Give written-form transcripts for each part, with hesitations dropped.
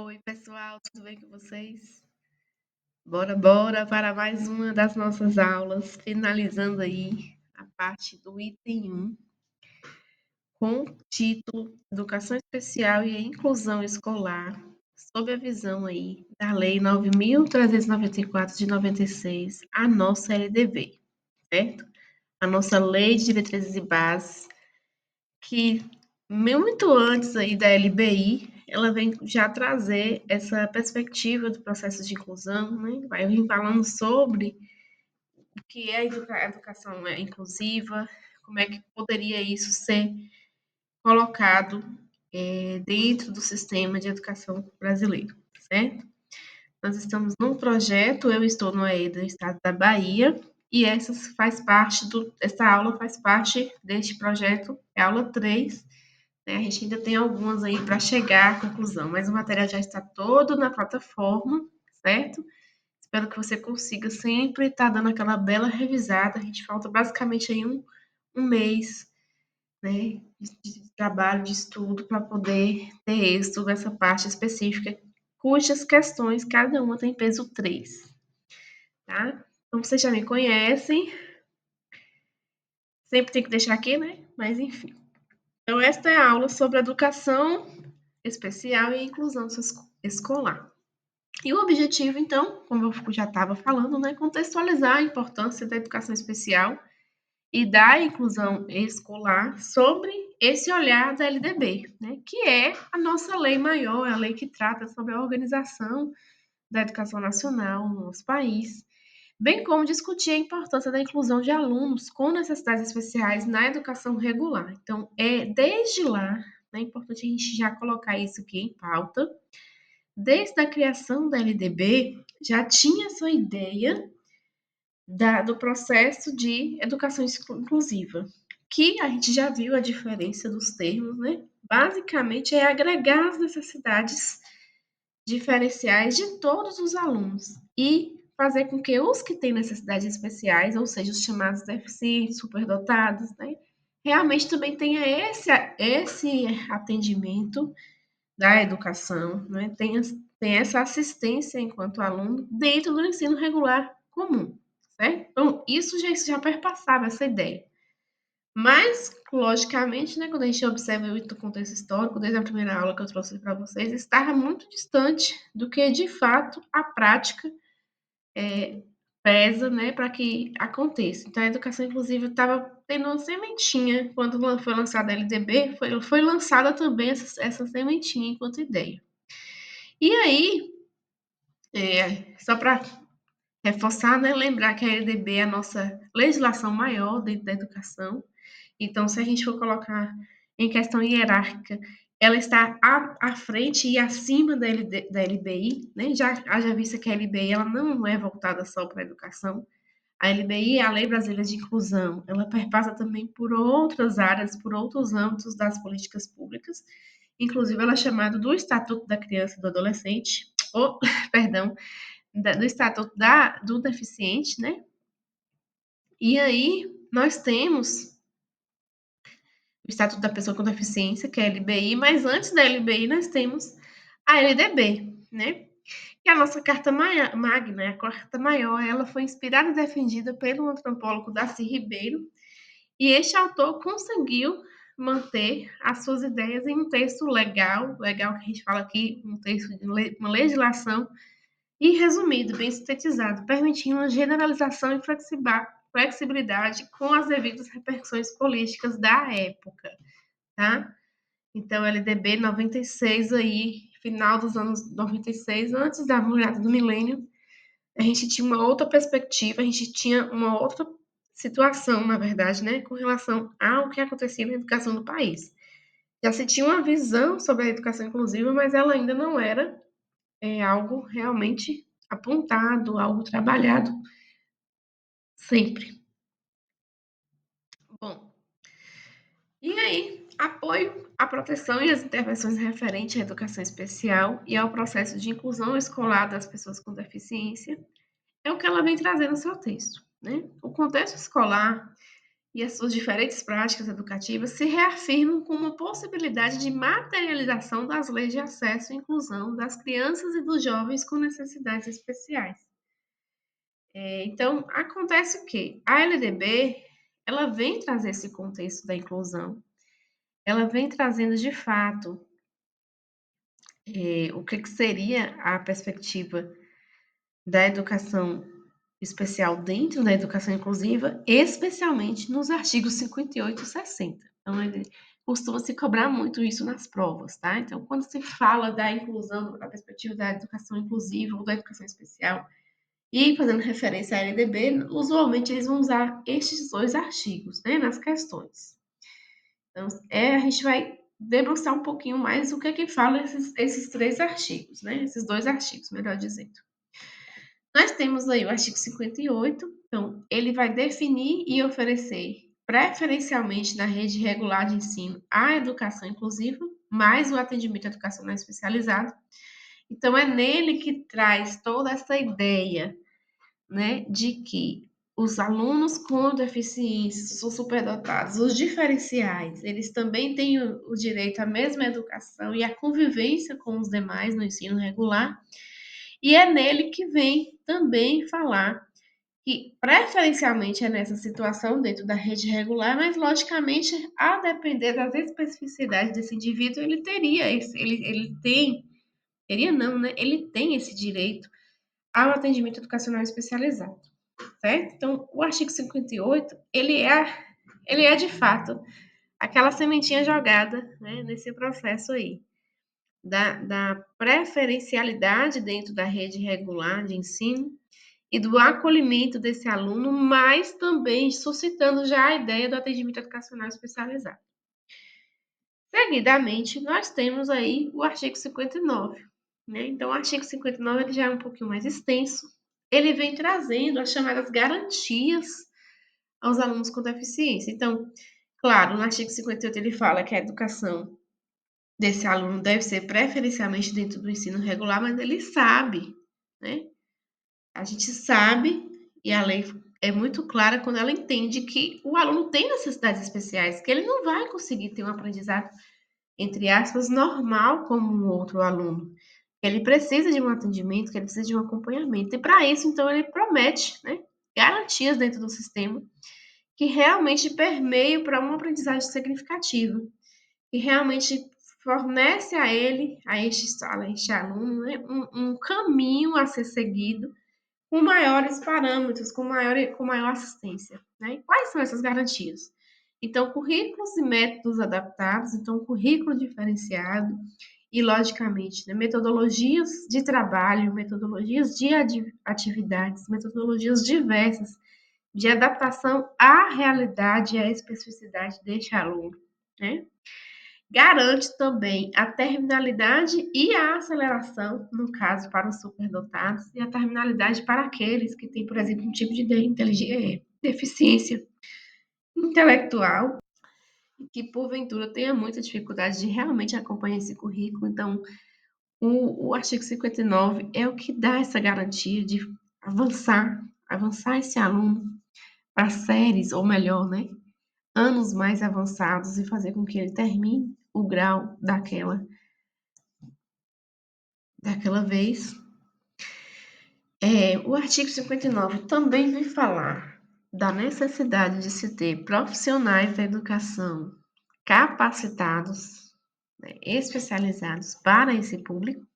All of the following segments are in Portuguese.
Oi, pessoal, tudo bem com vocês? Bora para mais uma das nossas aulas, finalizando aí a parte do item 1, com o título Educação Especial e a Inclusão Escolar, sob a visão aí da Lei 9.394 de 96, a nossa LDB, certo? A nossa Lei de Diretrizes e Bases, que muito antes aí da LBI, ela vem já trazer essa perspectiva do processo de inclusão, né? Vai vir falando sobre o que é a educação inclusiva, como é que poderia isso ser colocado dentro do sistema de educação brasileiro, certo? Nós estamos num projeto, eu estou no EE do estado da Bahia, e essa aula faz parte deste projeto, é a aula 3, né? A gente ainda tem algumas aí para chegar à conclusão, mas o material já está todo na plataforma, certo? Espero que você consiga sempre estar dando aquela bela revisada. A gente falta basicamente aí um mês, né, de trabalho, de estudo, para poder ter êxito nessa parte específica, cujas questões cada uma tem peso 3, tá? Então, vocês já me conhecem, sempre tem que deixar aqui, né? Mas enfim. Então, esta é a aula sobre educação especial e inclusão escolar. E o objetivo, então, como eu já estava falando, né, contextualizar a importância da educação especial e da inclusão escolar sobre esse olhar da LDB, né, que é a nossa lei maior, a lei que trata sobre a organização da educação nacional no nosso país, bem como discutir a importância da inclusão de alunos com necessidades especiais na educação regular. Então, desde lá, né, é importante a gente já colocar isso aqui em pauta. Desde a criação da LDB, já tinha essa ideia do processo de educação inclusiva, que a gente já viu a diferença dos termos, né? Basicamente é agregar as necessidades diferenciais de todos os alunos e fazer com que os que têm necessidades especiais, ou seja, os chamados deficientes, superdotados, né? Realmente também tenha esse atendimento da educação, né, tem essa assistência enquanto aluno dentro do ensino regular comum, certo? Então, isso já perpassava essa ideia. Mas, logicamente, né, quando a gente observa o contexto histórico, desde a primeira aula que eu trouxe para vocês, estava muito distante do que, de fato, a prática pesa, né, para que aconteça. Então, a educação inclusiva estava tendo uma sementinha, quando foi lançada a LDB, foi lançada também essa sementinha enquanto ideia. E aí, só para reforçar, né, lembrar que a LDB é a nossa legislação maior dentro da educação. Então, se a gente for colocar em questão hierárquica, ela está à frente e acima da LBI, né? Haja vista que a LBI ela não é voltada só para a educação. A LBI, a Lei Brasileira de Inclusão, ela perpassa também por outras áreas, por outros âmbitos das políticas públicas. Inclusive, ela é chamada do Estatuto da Criança e do Adolescente, ou, perdão, do Estatuto do Deficiente, né? E aí, nós temos o Estatuto da Pessoa com Deficiência, que é a LBI, mas antes da LBI nós temos a LDB, né? E a nossa Carta Magna, a Carta Maior, ela foi inspirada e defendida pelo antropólogo Darcy Ribeiro, e este autor conseguiu manter as suas ideias em um texto legal que a gente fala aqui, um texto de uma legislação, e resumido, bem sintetizado, permitindo uma generalização e flexibilidade com as devidas repercussões políticas da época, tá? Então, LDB 96 aí, final dos anos 96, antes da virada do milênio, a gente tinha uma outra perspectiva, a gente tinha uma outra situação, na verdade, né, com relação ao que acontecia na educação do país. Já se tinha uma visão sobre a educação inclusiva, mas ela ainda não era algo realmente apontado, algo trabalhado sempre. Bom, e aí, apoio à proteção e às intervenções referentes à educação especial e ao processo de inclusão escolar das pessoas com deficiência é o que ela vem trazendo no seu texto, né? O contexto escolar e as suas diferentes práticas educativas se reafirmam como uma possibilidade de materialização das leis de acesso e inclusão das crianças e dos jovens com necessidades especiais. Então, acontece o quê? A LDB, ela vem trazer esse contexto da inclusão, ela vem trazendo de fato o que seria a perspectiva da educação especial dentro da educação inclusiva, especialmente nos artigos 58 e 60. Então, ele costuma se cobrar muito isso nas provas, tá? Então, quando se fala da inclusão, da perspectiva da educação inclusiva ou da educação especial, e fazendo referência à LDB, usualmente eles vão usar estes dois artigos, né, nas questões. Então, a gente vai debruçar um pouquinho mais o que é que fala esses três artigos, né? Esses dois artigos, melhor dizendo. Nós temos aí o artigo 58, então, ele vai definir e oferecer, preferencialmente na rede regular de ensino, a educação inclusiva, mais o atendimento educacional especializado. Então, é nele que traz toda essa ideia, né, de que os alunos com deficiência, os superdotados, os diferenciais, eles também têm o direito à mesma educação e à convivência com os demais no ensino regular, e é nele que vem também falar que preferencialmente é nessa situação dentro da rede regular, mas logicamente, a depender das especificidades desse indivíduo, ele teria ele tem, teria não, né? Ele tem esse direito ao atendimento educacional especializado, certo? Então, o artigo 58, ele é de fato aquela sementinha jogada, né, nesse processo aí da preferencialidade dentro da rede regular de ensino e do acolhimento desse aluno, mas também suscitando já a ideia do atendimento educacional especializado. Seguidamente, nós temos aí o artigo 59, né? Então, o artigo 59 ele já é um pouquinho mais extenso, ele vem trazendo as chamadas garantias aos alunos com deficiência. Então, claro, no artigo 58 ele fala que a educação desse aluno deve ser preferencialmente dentro do ensino regular, mas ele sabe, né? A gente sabe, e a lei é muito clara quando ela entende que o aluno tem necessidades especiais, que ele não vai conseguir ter um aprendizado, entre aspas, normal como um outro aluno. Ele precisa de um atendimento, que ele precisa de um acompanhamento. E para isso, então, ele promete, né, garantias dentro do sistema que realmente permeiam para uma aprendizagem significativa, que realmente fornece a ele, a este aluno, né, um caminho a ser seguido com maiores parâmetros, com maior assistência, né? E quais são essas garantias? Então, currículos e métodos adaptados, então, currículo diferenciado e, logicamente, né, metodologias de trabalho, metodologias de atividades, metodologias diversas de adaptação à realidade e à especificidade deste aluno, né? Garante também a terminalidade e a aceleração, no caso, para os superdotados, e a terminalidade para aqueles que têm, por exemplo, um tipo de deficiência intelectual, que porventura tenha muita dificuldade de realmente acompanhar esse currículo. Então, o artigo 59 é o que dá essa garantia de avançar esse aluno para séries, ou melhor, né, anos mais avançados e fazer com que ele termine o grau daquela vez. O artigo 59 também vem falar da necessidade de se ter profissionais da educação capacitados, né, especializados para esse público.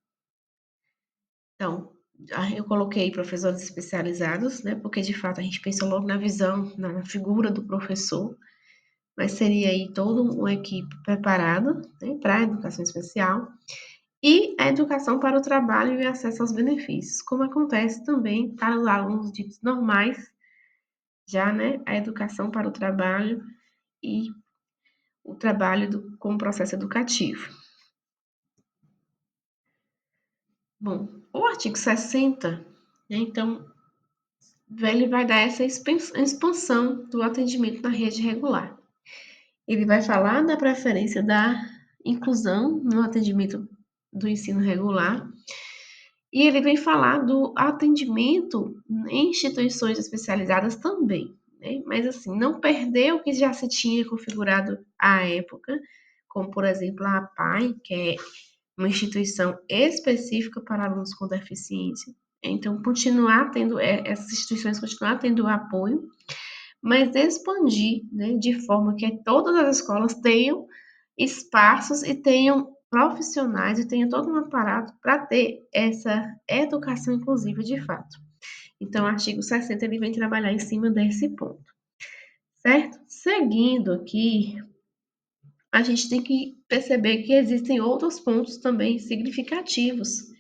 Então, eu coloquei professores especializados, né, porque de fato a gente pensa logo na visão, na figura do professor, mas seria aí toda uma equipe preparada, né, para a educação especial. E a educação para o trabalho e acesso aos benefícios, como acontece também para os alunos ditos normais, já, né, a educação para o trabalho e o trabalho como processo educativo. Bom, o artigo 60, né, então, ele vai dar essa expansão do atendimento na rede regular. Ele vai falar da preferência da inclusão no atendimento do ensino regular, e ele vem falar do atendimento em instituições especializadas também. né? Mas assim, não perder o que já se tinha configurado à época, como por exemplo a APAE, que é uma instituição específica para alunos com deficiência. Então, continuar tendo, essas instituições continuar tendo apoio, mas expandir, né, de forma que todas as escolas tenham espaços e tenham profissionais e tenham todo um aparato para ter essa educação inclusiva de fato. Então, o artigo 60 ele vem trabalhar em cima desse ponto, certo? Seguindo aqui, a gente tem que perceber que existem outros pontos também significativos,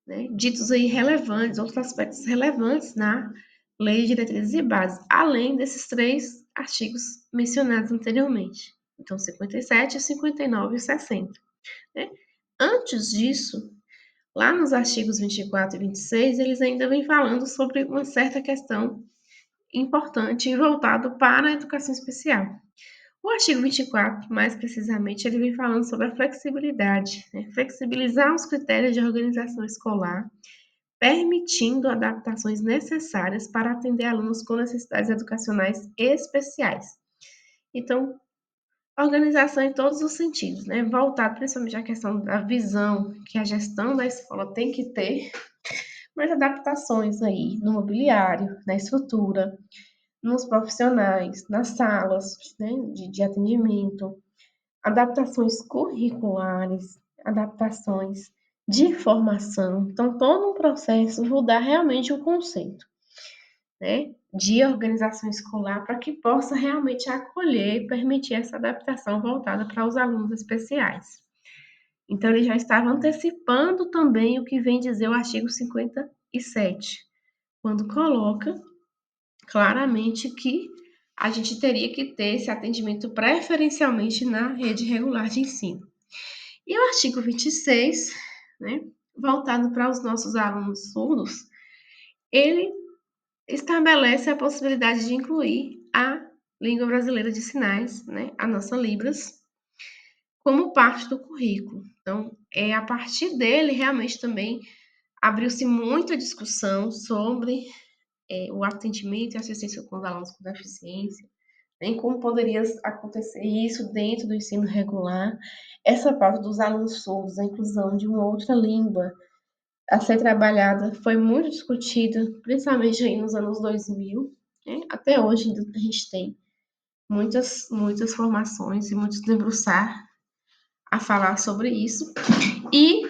né, ditos aí relevantes, outros aspectos relevantes na Lei de Diretrizes e Bases, além desses três artigos mencionados anteriormente. Então, 57, 59 e 60. Né? Antes disso, lá nos artigos 24 e 26, eles ainda vêm falando sobre uma certa questão importante e voltado para a educação especial. O artigo 24, mais precisamente, ele vem falando sobre a flexibilidade, né? Flexibilizar os critérios de organização escolar, permitindo adaptações necessárias para atender alunos com necessidades educacionais especiais. Então, organização em todos os sentidos, né? Voltado principalmente à questão da visão que a gestão da escola tem que ter, mas adaptações aí no mobiliário, na estrutura, nos profissionais, nas salas, né, de atendimento, adaptações curriculares, adaptações de formação. Então, todo um processo mudar realmente o conceito, né, de organização escolar para que possa realmente acolher e permitir essa adaptação voltada para os alunos especiais. Então, ele já estava antecipando também o que vem dizer o artigo 57, quando coloca claramente que a gente teria que ter esse atendimento preferencialmente na rede regular de ensino. E o artigo 26, né, voltado para os nossos alunos surdos, ele estabelece a possibilidade de incluir a língua brasileira de sinais, né, a nossa Libras, como parte do currículo. Então, a partir dele, realmente também abriu-se muita discussão sobre o atendimento e assistência com os alunos com deficiência, em como poderia acontecer isso dentro do ensino regular, essa parte dos alunos surdos, a inclusão de uma outra língua a ser trabalhada, foi muito discutida, principalmente aí nos anos 2000, né? Até hoje ainda a gente tem muitas formações e muitos debruçar a falar sobre isso. E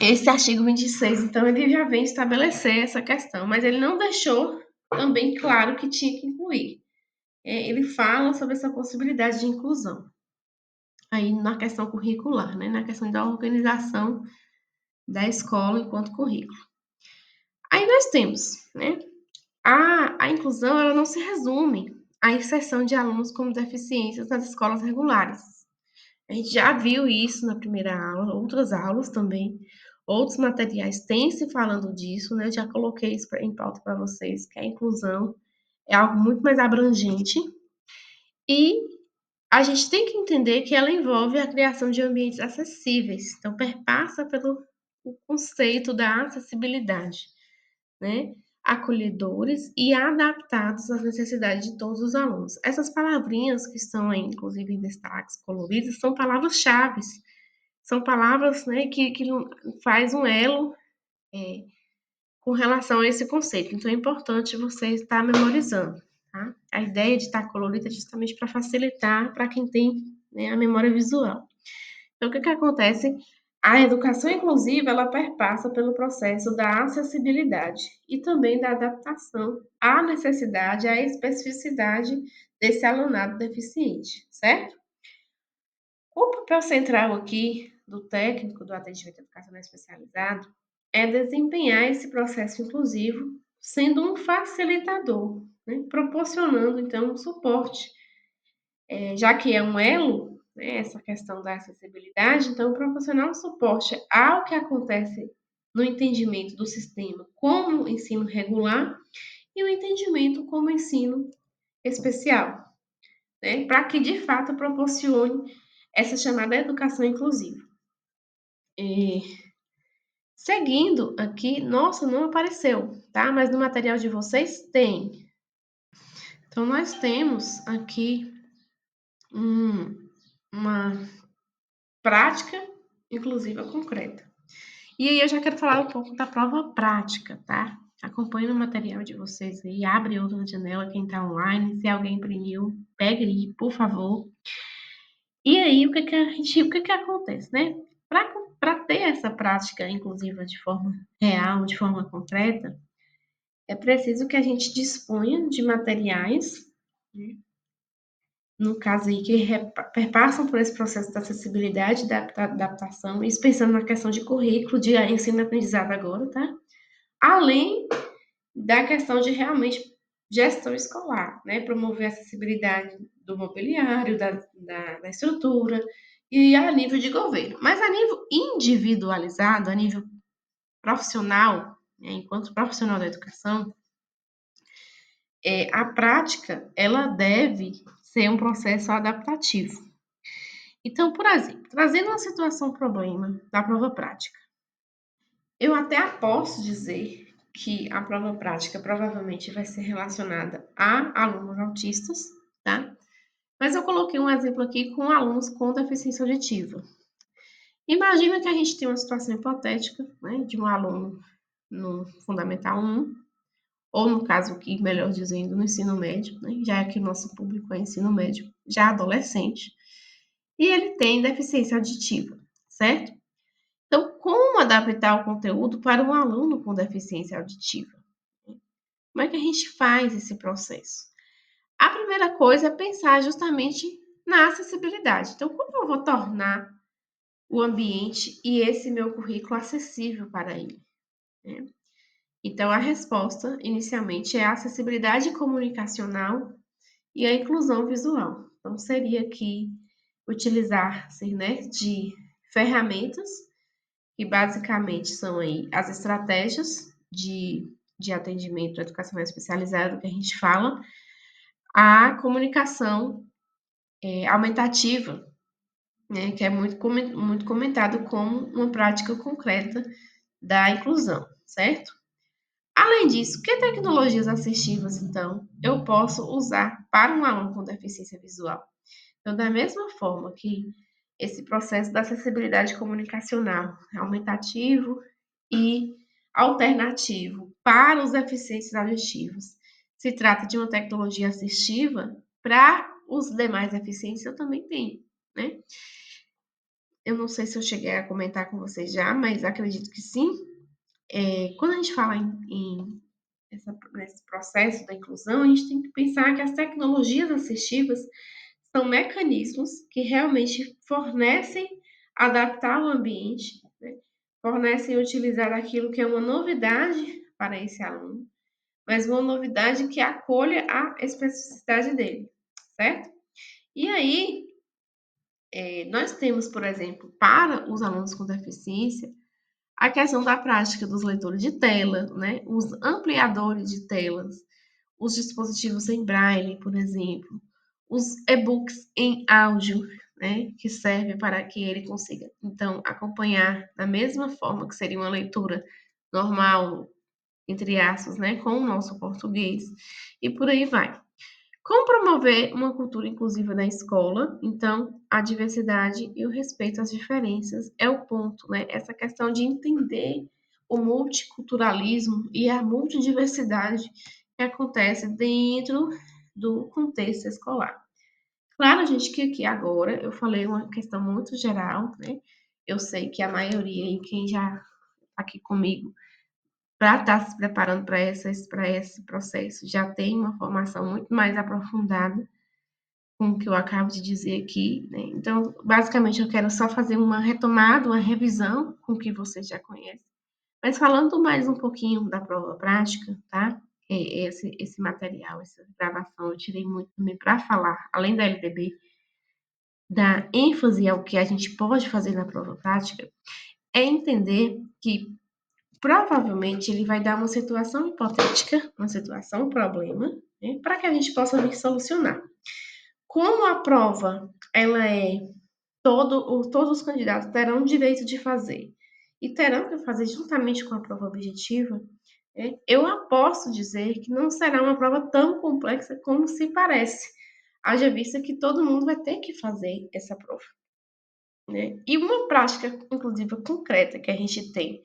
esse artigo 26, então, ele já vem estabelecer essa questão, mas ele não deixou também claro que tinha que incluir. Ele fala sobre essa possibilidade de inclusão aí na questão curricular, né, na questão da organização da escola enquanto currículo. Aí nós temos, né, a inclusão ela não se resume à inserção de alunos com deficiências nas escolas regulares. A gente já viu isso na primeira aula, outras aulas também, outros materiais têm se falando disso, né? Eu já coloquei isso em pauta para vocês, que a inclusão é algo muito mais abrangente e a gente tem que entender que ela envolve a criação de ambientes acessíveis, então perpassa pelo o conceito da acessibilidade, né? Acolhedores e adaptados às necessidades de todos os alunos. Essas palavrinhas que estão aí, inclusive em destaques coloridos, são palavras-chave, são palavras, né, que faz um elo com relação a esse conceito. Então é importante você estar memorizando. Tá? A ideia de estar colorido é justamente para facilitar para quem tem, né, a memória visual. Então, o que acontece? A educação inclusiva, ela perpassa pelo processo da acessibilidade e também da adaptação à necessidade, à especificidade desse alunado deficiente, certo? O papel central aqui do técnico do atendimento educacional especializado é desempenhar esse processo inclusivo, sendo um facilitador, né? Proporcionando, então, um suporte, já que é um elo, né, essa questão da acessibilidade, então, proporcionar um suporte ao que acontece no entendimento do sistema como ensino regular e o entendimento como ensino especial, né, para que de fato proporcione essa chamada educação inclusiva. E, seguindo aqui, nossa, não apareceu, tá? Mas no material de vocês tem. Então, nós temos aqui uma prática inclusiva concreta. E aí eu já quero falar um pouco da prova prática, tá? Acompanhe o material de vocês aí, abre outra janela, quem tá online, se alguém imprimiu, pega aí, por favor. E aí, o que que acontece, né? Para ter essa prática inclusiva de forma real, de forma concreta, é preciso que a gente disponha de materiais, né? No caso aí, que perpassam por esse processo da acessibilidade, da adaptação, isso pensando na questão de currículo, de ensino e aprendizado agora, tá? Além da questão de realmente gestão escolar, né? Promover a acessibilidade do mobiliário, da estrutura e a nível de governo. Mas a nível individualizado, a nível profissional, né? Enquanto profissional da educação, a prática ela deve ser um processo adaptativo. Então, por exemplo, trazendo uma situação problema da prova prática, eu até posso dizer que a prova prática provavelmente vai ser relacionada a alunos autistas, tá? Mas eu coloquei um exemplo aqui com alunos com deficiência auditiva. Imagina que a gente tem uma situação hipotética, né, de um aluno no Fundamental 1, ou no caso aqui, melhor dizendo, no ensino médio, né, já que o nosso público é ensino médio, já adolescente, e ele tem deficiência auditiva, certo? Então, como adaptar o conteúdo para um aluno com deficiência auditiva? Como é que a gente faz esse processo? A primeira coisa é pensar justamente na acessibilidade. Então, como eu vou tornar o ambiente e esse meu currículo acessível para ele, né? Então, a resposta, inicialmente, é a acessibilidade comunicacional e a inclusão visual. Então, seria aqui utilizar-se, né, de ferramentas que basicamente são aí as estratégias de atendimento educacional especializado que a gente fala, a comunicação aumentativa, né, que é muito comentado como uma prática concreta da inclusão, certo? Além disso, que tecnologias assistivas, então, eu posso usar para um aluno com deficiência visual? Então, da mesma forma que esse processo da acessibilidade comunicacional aumentativo e alternativo para os deficientes auditivos se trata de uma tecnologia assistiva, para os demais deficientes eu também tenho, né? Eu não sei se eu cheguei a comentar com vocês já, mas acredito que sim. Quando a gente fala nesse processo da inclusão, a gente tem que pensar que as tecnologias assistivas são mecanismos que realmente fornecem adaptar o ambiente, né? Fornecem utilizar aquilo que é uma novidade para esse aluno, mas uma novidade que acolha a especificidade dele, certo? E aí, nós temos, por exemplo, para os alunos com deficiência, a questão da prática dos leitores de tela, né? Os ampliadores de telas, os dispositivos em braille, por exemplo, os e-books em áudio, né, que serve para que ele consiga, então, acompanhar da mesma forma que seria uma leitura normal, entre aspas, né, com o nosso português, e por aí vai. Como promover uma cultura inclusiva na escola? Então, a diversidade e o respeito às diferenças é o ponto, né? Essa questão de entender o multiculturalismo e a multidiversidade que acontece dentro do contexto escolar. Claro, gente, que aqui agora eu falei uma questão muito geral, né? Eu sei que a maioria e quem já está aqui comigo para estar se preparando para esse processo já tem uma formação muito mais aprofundada com o que eu acabo de dizer aqui, né? Então, basicamente, eu quero só fazer uma retomada, uma revisão com o que vocês já conhecem. Mas falando mais um pouquinho da prova prática, tá? Esse material, essa gravação, eu tirei muito também para falar, além da LDB, da ênfase ao que a gente pode fazer na prova prática, é entender que provavelmente ele vai dar uma situação hipotética, uma situação, um problema, né? Para que a gente possa vir solucionar. Como a prova, ela é todos os candidatos terão o direito de fazer e terão que fazer juntamente com a prova objetiva, né. Eu aposto dizer que não será uma prova tão complexa como se parece, haja vista que todo mundo vai ter que fazer essa prova, né. E uma prática inclusive concreta que a gente tem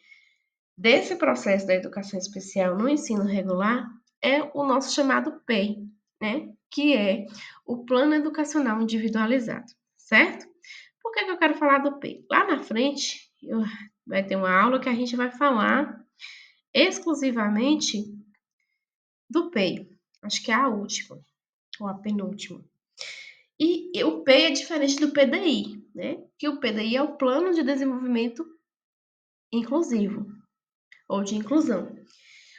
desse processo da educação especial no ensino regular é o nosso chamado PEI, né, que é o Plano Educacional Individualizado, certo? Por que que eu quero falar do PEI? Lá na frente, vai ter uma aula que a gente vai falar exclusivamente do PEI. Acho que é a última, ou a penúltima. E o PEI é diferente do PDI, né? Que o PDI é o Plano de Desenvolvimento Inclusivo, ou de inclusão.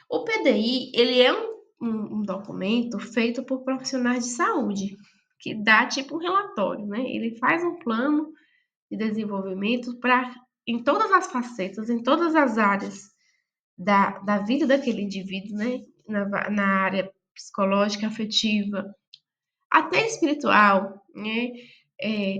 O PDI, ele é um documento feito por profissionais de saúde, que dá tipo um relatório, né? Ele faz um plano de desenvolvimento para, em todas as facetas, em todas as áreas da vida daquele indivíduo, né? Na área psicológica, afetiva, até espiritual, né? É,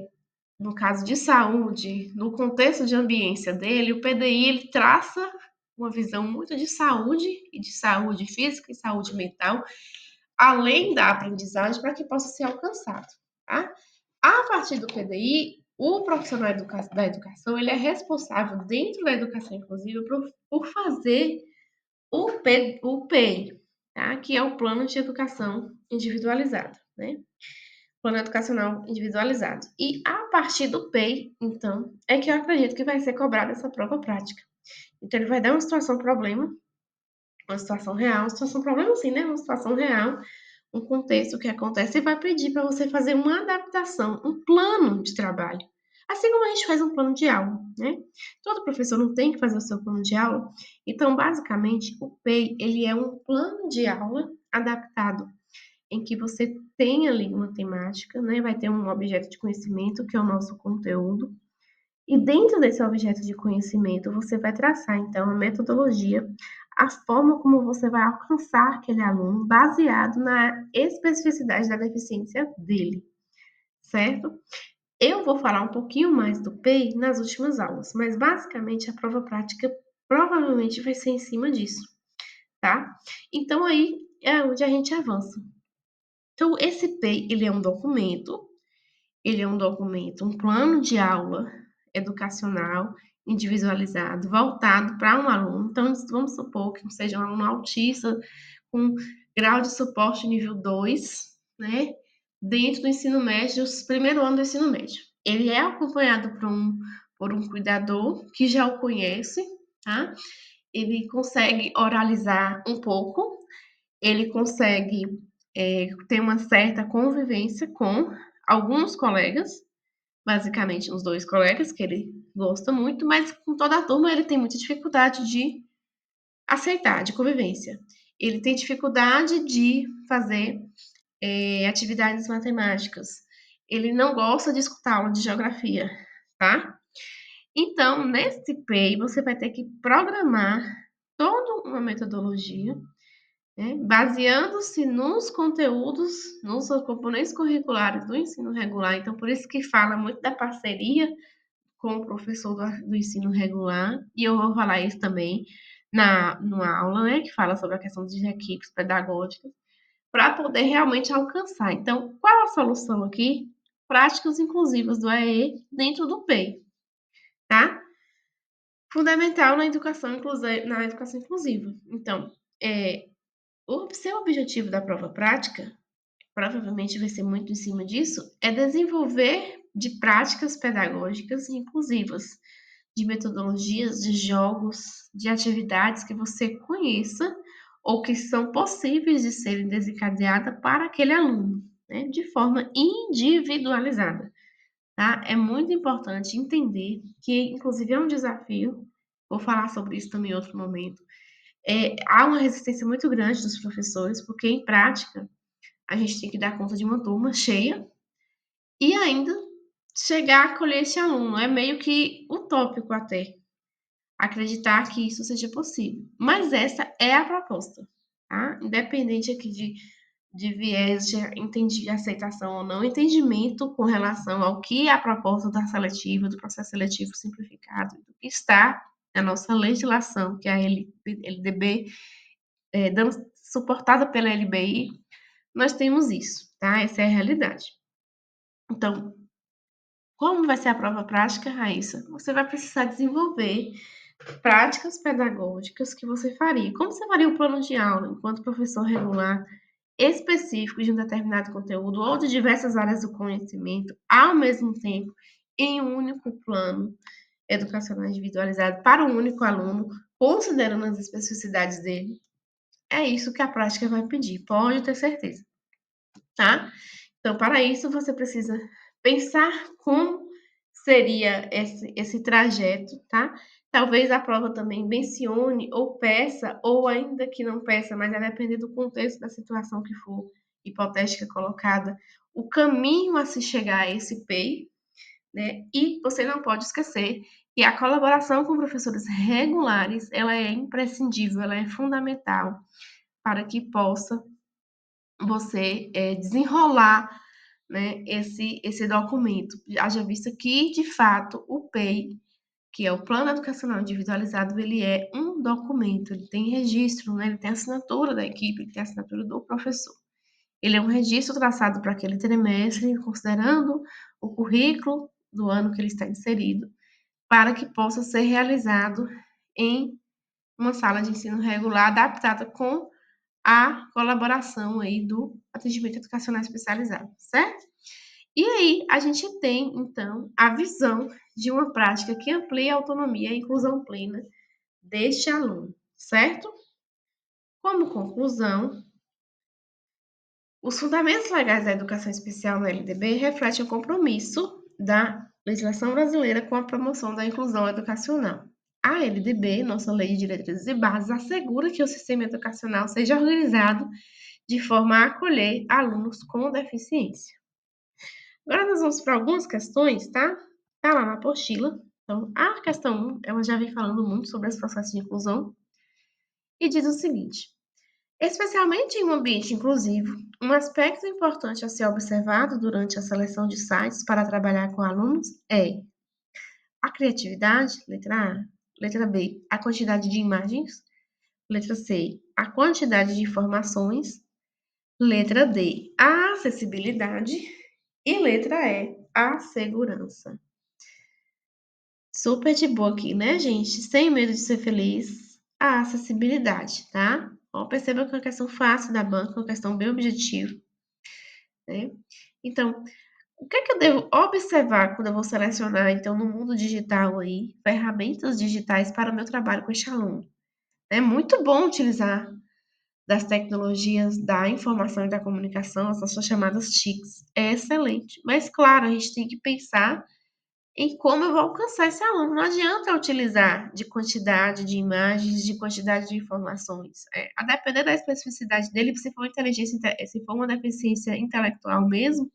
no caso de saúde, no contexto de ambiência dele, o PDI ele traça uma visão muito de saúde, e de saúde física e saúde mental, além da aprendizagem, para que possa ser alcançado, tá? A partir do PDI, o profissional da educação, ele é responsável dentro da educação inclusiva por fazer o PEI, tá? Que é o Plano de Educação Individualizado, né? Plano Educacional Individualizado. E a partir do PEI, então, é que eu acredito que vai ser cobrada essa prova prática. Então, ele vai dar uma situação problema, uma situação real, uma situação problema sim, né? Uma situação real, um contexto que acontece e vai pedir para você fazer uma adaptação, um plano de trabalho. Assim como a gente faz um plano de aula, né? Todo professor não tem que fazer o seu plano de aula. Então, basicamente, o PEI, ele é um plano de aula adaptado em que você tem ali uma temática, né? Vai ter um objeto de conhecimento, que é o nosso conteúdo, e dentro desse objeto de conhecimento, você vai traçar, então, a metodologia, a forma como você vai alcançar aquele aluno, baseado na especificidade da deficiência dele, certo? Eu vou falar um pouquinho mais do PEI nas últimas aulas, mas basicamente a prova prática provavelmente vai ser em cima disso, tá? Então aí é onde a gente avança. Então, esse PEI, ele é um documento, um plano de aula educacional individualizado, voltado para um aluno. Então, vamos supor que seja um aluno autista com grau de suporte nível 2, né? Dentro do ensino médio, os primeiro ano do ensino médio. Ele é acompanhado por um cuidador que já o conhece, tá? Ele consegue oralizar um pouco, ele consegue ter uma certa convivência com alguns colegas, basicamente uns dois colegas que ele gosta muito, mas com toda a turma ele tem muita dificuldade de aceitar, de convivência. Ele tem dificuldade de fazer atividades matemáticas. Ele não gosta de escutar aula de geografia, tá? Então, nesse PEI, você vai ter que programar toda uma metodologia, né, baseando-se nos conteúdos, nos componentes curriculares do ensino regular. Então, por isso que fala muito da parceria com o professor do ensino regular, e eu vou falar isso também numa aula, né, que fala sobre a questão de equipes pedagógicas, para poder realmente alcançar. Então, qual a solução aqui? Práticas inclusivas do EE dentro do PEI, tá? Fundamental na educação inclusiva. Então, o seu objetivo da prova prática provavelmente vai ser muito em cima disso, é desenvolver de práticas pedagógicas inclusivas, de metodologias, de jogos, de atividades que você conheça ou que são possíveis de serem desencadeadas para aquele aluno, né, de forma individualizada, tá? É muito importante entender que, inclusive, é um desafio, vou falar sobre isso também em outro momento. Há uma resistência muito grande dos professores, porque em prática a gente tem que dar conta de uma turma cheia e ainda chegar a acolher esse aluno. É meio que utópico até acreditar que isso seja possível. Mas essa é a proposta, tá? Independente aqui de viés de aceitação ou não, entendimento com relação ao que é a proposta da seletiva, do processo seletivo simplificado, do que está na nossa legislação, que é a LDB, suportada pela LBI, nós temos isso, tá? Essa é a realidade. Então, como vai ser a prova prática, Raíssa? Você vai precisar desenvolver práticas pedagógicas que você faria. Como você faria o plano de aula enquanto professor regular específico de um determinado conteúdo ou de diversas áreas do conhecimento ao mesmo tempo em um único plano educacional individualizado para um único aluno, considerando as especificidades dele? É isso que a prática vai pedir, pode ter certeza, tá? Então, para isso, você precisa pensar como seria esse trajeto, tá? Talvez a prova também mencione ou peça, ou ainda que não peça, mas vai depender do contexto da situação que for hipotética colocada, o caminho a se chegar a esse PEI, né? E você não pode esquecer que a colaboração com professores regulares, ela é imprescindível, ela é fundamental para que possa você desenrolar, né, esse documento. Haja vista que, de fato, o PEI, que é o Plano Educacional Individualizado, ele é um documento, ele tem registro, né, ele tem assinatura da equipe, ele tem assinatura do professor. Ele é um registro traçado para aquele trimestre, considerando o currículo do ano que ele está inserido, para que possa ser realizado em uma sala de ensino regular adaptada com a colaboração aí do atendimento educacional especializado, certo? E aí a gente tem, então, a visão de uma prática que amplia a autonomia e inclusão plena deste aluno, certo? Como conclusão, os fundamentos legais da educação especial na LDB refletem o compromisso da legislação brasileira com a promoção da inclusão educacional. A LDB, nossa Lei de Diretrizes e Bases, assegura que o sistema educacional seja organizado de forma a acolher alunos com deficiência. Agora nós vamos para algumas questões, tá? Tá lá na apostila. Então, a questão 1, ela já vem falando muito sobre esse processo de inclusão e diz o seguinte: especialmente em um ambiente inclusivo, um aspecto importante a ser observado durante a seleção de sites para trabalhar com alunos é a criatividade, letra A, letra B, a quantidade de imagens, letra C, a quantidade de informações, letra D, a acessibilidade e letra E, a segurança. Super de boa aqui, né, gente? Sem medo de ser feliz, a acessibilidade, tá? Ó, perceba que é uma questão fácil da banca, uma questão bem objetiva, né? Então, o que é que eu devo observar quando eu vou selecionar, então, no mundo digital aí, ferramentas digitais para o meu trabalho com este aluno? É muito bom utilizar das tecnologias da informação e da comunicação, as nossas chamadas TICs. É excelente. Mas, claro, a gente tem que pensar em como eu vou alcançar esse aluno. Não adianta eu utilizar de quantidade de imagens, de quantidade de informações. A depender da especificidade dele, se for inteligência, se for uma deficiência intelectual mesmo,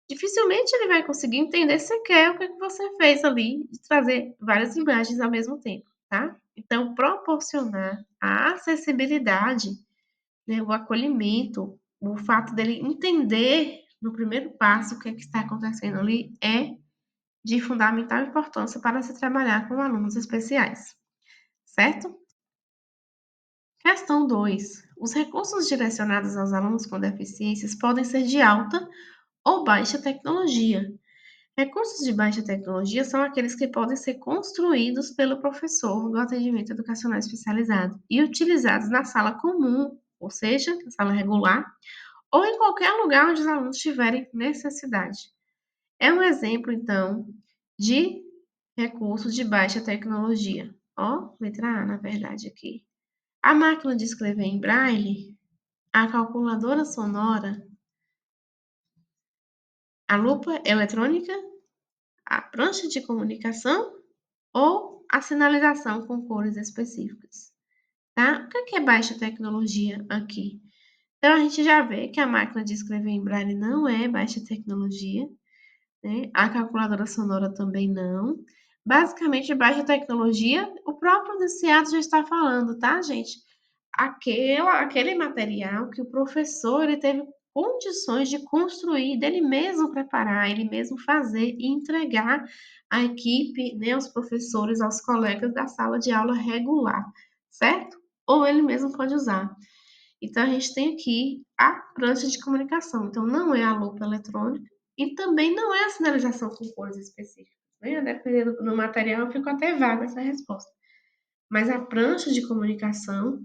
dificilmente ele vai conseguir entender sequer o que, é que você fez ali, de trazer várias imagens ao mesmo tempo, tá? Então, proporcionar a acessibilidade, né, o acolhimento, o fato dele entender no primeiro passo o que, é que está acontecendo ali é de fundamental importância para se trabalhar com alunos especiais, certo? Questão 2. Os recursos direcionados aos alunos com deficiências podem ser de alta ou baixa tecnologia. Recursos de baixa tecnologia são aqueles que podem ser construídos pelo professor do atendimento educacional especializado e utilizados na sala comum, ou seja, na sala regular, ou em qualquer lugar onde os alunos tiverem necessidade. É um exemplo, então, de recursos de baixa tecnologia. Ó, letra A, na verdade, aqui. A máquina de escrever em braille, a calculadora sonora, a lupa eletrônica, a prancha de comunicação ou a sinalização com cores específicas, tá? O que é baixa tecnologia aqui? Então, a gente já vê que a máquina de escrever em braille não é baixa tecnologia, né? A calculadora sonora também não. Basicamente, baixa tecnologia, o próprio enunciado já está falando, tá, gente? Aquele material que o professor ele teve condições de construir, dele mesmo preparar, ele mesmo fazer e entregar à equipe, né, aos professores, aos colegas da sala de aula regular, certo? ou ele mesmo pode usar. Então, a gente tem aqui a prancha de comunicação. Então, não é a lupa eletrônica e também não é a sinalização com cores específicas, né? Dependendo do material, ficou até vaga essa resposta. Mas a prancha de comunicação,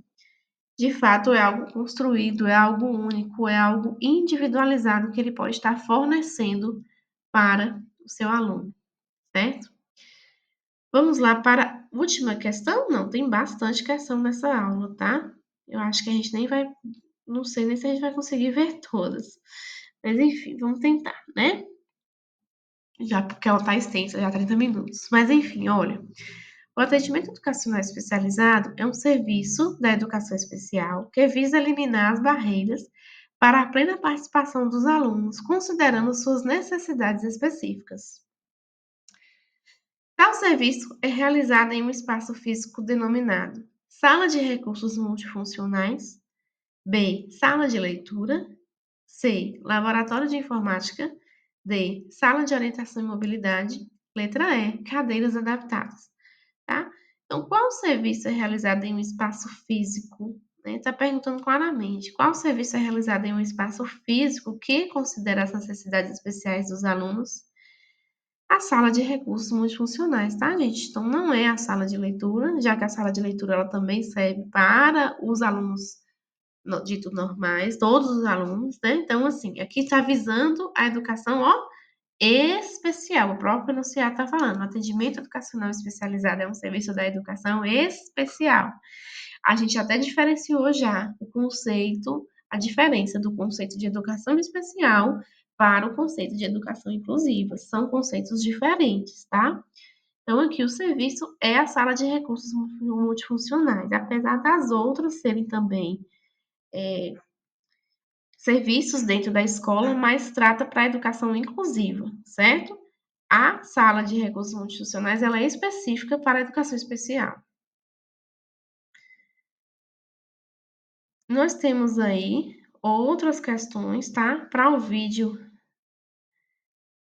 de fato, é algo construído, é algo único, é algo individualizado que ele pode estar fornecendo para o seu aluno, certo? Vamos lá para a última questão? Não, tem bastante questão nessa aula, tá? Eu acho que a gente nem vai, não sei nem se a gente vai conseguir ver todas. Mas enfim, vamos tentar, né? Já porque ela está extensa, já 30 minutos. Mas enfim, olha. O atendimento educacional especializado é um serviço da educação especial que visa eliminar as barreiras para a plena participação dos alunos, considerando suas necessidades específicas. Tal serviço é realizado em um espaço físico denominado Sala de Recursos Multifuncionais, B. Sala de Leitura, C. Laboratório de Informática, D. Sala de Orientação e Mobilidade, letra E. Cadeiras adaptadas, tá? Então, qual serviço é realizado em um espaço físico? Está perguntando claramente, qual serviço é realizado em um espaço físico que considera as necessidades especiais dos alunos? A sala de recursos multifuncionais, tá, gente? Então, não é a sala de leitura, já que a sala de leitura ela também serve para os alunos ditos normais, todos os alunos, né? Então, assim, aqui está visando a educação, ó, especial. O próprio enunciado está falando, atendimento educacional especializado é um serviço da educação especial. A gente até diferenciou já o conceito, a diferença do conceito de educação especial para o conceito de educação inclusiva. São conceitos diferentes, tá? Então, aqui o serviço é a sala de recursos multifuncionais, apesar das outras serem também serviços dentro da escola, mas trata para a educação inclusiva, certo? A sala de recursos multifuncionais, ela é específica para a educação especial. Nós temos aí outras questões, tá? Para o vídeo,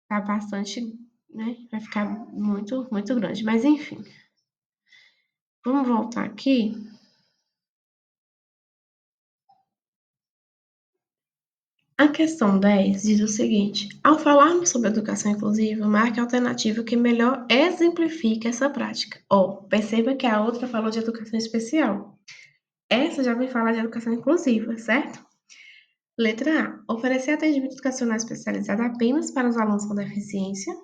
tá bastante, né? Vai ficar muito, muito grande, mas enfim. Vamos voltar aqui. A questão 10 diz o seguinte: ao falarmos sobre educação inclusiva, marque a alternativa que melhor exemplifica essa prática. Ó, perceba que a outra falou de educação especial. Essa já vem falar de educação inclusiva, certo? Letra A. Oferecer atendimento educacional especializado apenas para os alunos com deficiência.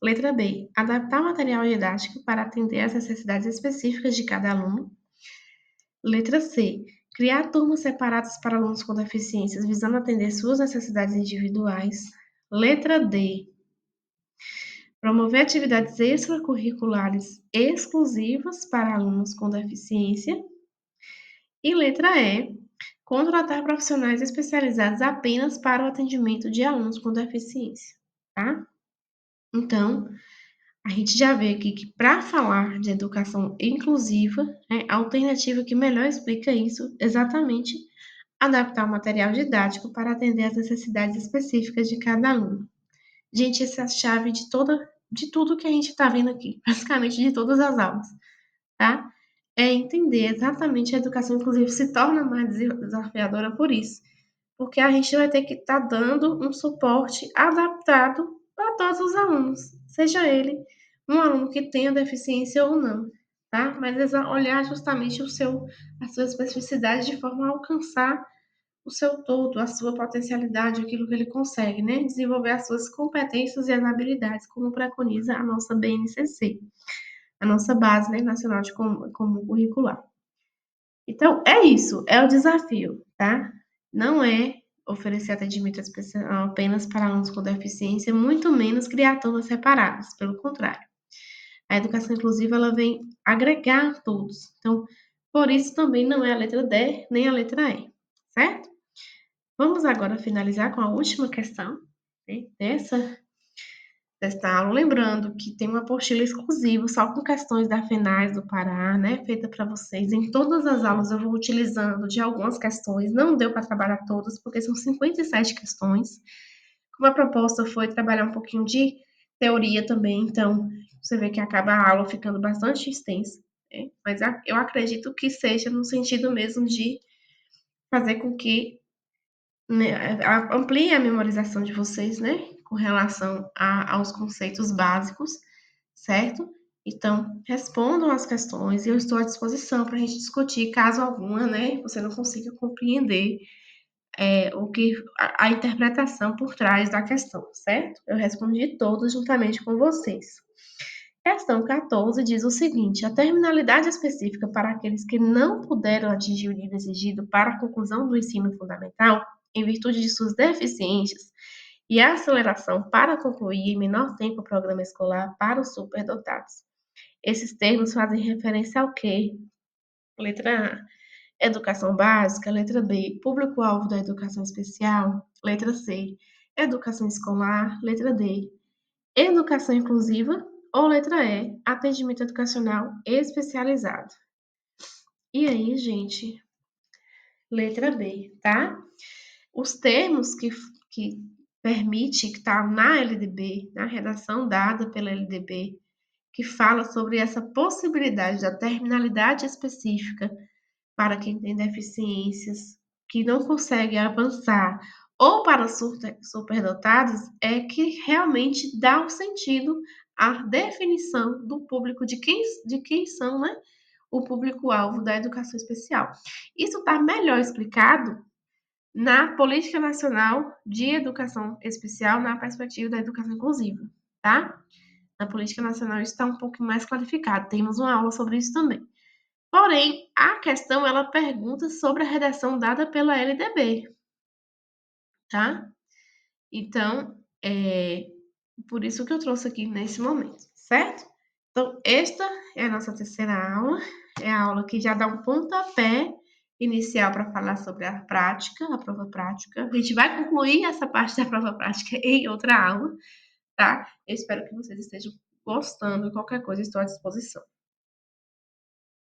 Letra B. Adaptar o material didático para atender às necessidades específicas de cada aluno. Letra C. Criar turmas separadas para alunos com deficiências, visando atender suas necessidades individuais. Letra D. Promover atividades extracurriculares exclusivas para alunos com deficiência. E letra E. Contratar profissionais especializados apenas para o atendimento de alunos com deficiência, tá? Então, a gente já vê aqui que para falar de educação inclusiva, a alternativa que melhor explica isso exatamente adaptar o material didático para atender às necessidades específicas de cada aluno. Gente, essa é a chave de tudo que a gente está vendo aqui, basicamente de todas as aulas, tá? É entender exatamente a educação inclusiva se torna mais desafiadora por isso, porque a gente vai ter que estar dando um suporte adaptado para todos os alunos, seja ele um aluno que tenha deficiência ou não, tá? Mas olhar justamente a sua especificidade de forma a alcançar o seu todo, a sua potencialidade, aquilo que ele consegue, né? Desenvolver as suas competências e as habilidades, como preconiza a nossa BNCC, a nossa Base, né, Nacional de Comum Curricular. Então, é isso, é o desafio, tá? Não é oferecer atendimento especial apenas para alunos com deficiência, muito menos criar turmas separadas, pelo contrário. A educação inclusiva, ela vem agregar todos. Então, por isso também não é a letra D nem a letra E, certo? Vamos agora finalizar com a última questão, né, desta aula, lembrando que tem uma apostila exclusiva só com questões da FENAS do Pará, né, feita para vocês. Em todas as aulas eu vou utilizando de algumas questões, não deu para trabalhar todas, porque são 57 questões. Como a proposta foi trabalhar um pouquinho de teoria também, então você vê que acaba a aula ficando bastante extensa. né? Mas eu acredito que seja no sentido mesmo de fazer com que, né, amplie a memorização de vocês, né? Com relação aos conceitos básicos, certo? Então, respondam as questões e eu estou à disposição para a gente discutir, caso alguma, né, você não consiga compreender o que a interpretação por trás da questão, certo? Eu respondi todos juntamente com vocês. Questão 14 diz o seguinte: a terminalidade específica para aqueles que não puderam atingir o nível exigido para a conclusão do ensino fundamental, em virtude de suas deficiências, e a aceleração para concluir em menor tempo o programa escolar para os superdotados. Esses termos fazem referência ao quê? Letra A, educação básica. Letra B, público-alvo da educação especial. Letra C, educação escolar. Letra D, educação inclusiva. Ou letra E, atendimento educacional especializado. E aí, gente, letra B, tá? Os termos que permite, que está na LDB, na redação dada pela LDB, que fala sobre essa possibilidade da terminalidade específica para quem tem deficiências, que não consegue avançar, ou para os superdotados, é que realmente dá um sentido à definição do público de quem são, né, o público-alvo da educação especial. Isso está melhor explicado na Política Nacional de Educação Especial na perspectiva da educação inclusiva, tá? Na Política Nacional isso está um pouco mais clarificado. Temos uma aula sobre isso também. Porém, a questão ela pergunta sobre a redação dada pela LDB, tá? Então, por isso que eu trouxe aqui nesse momento, certo? Então, esta é a nossa terceira aula, é a aula que já dá um pontapé inicial para falar sobre a prática, a prova prática. A gente vai concluir essa parte da prova prática em outra aula, tá? Eu espero que vocês estejam gostando. Qualquer coisa, estou à disposição.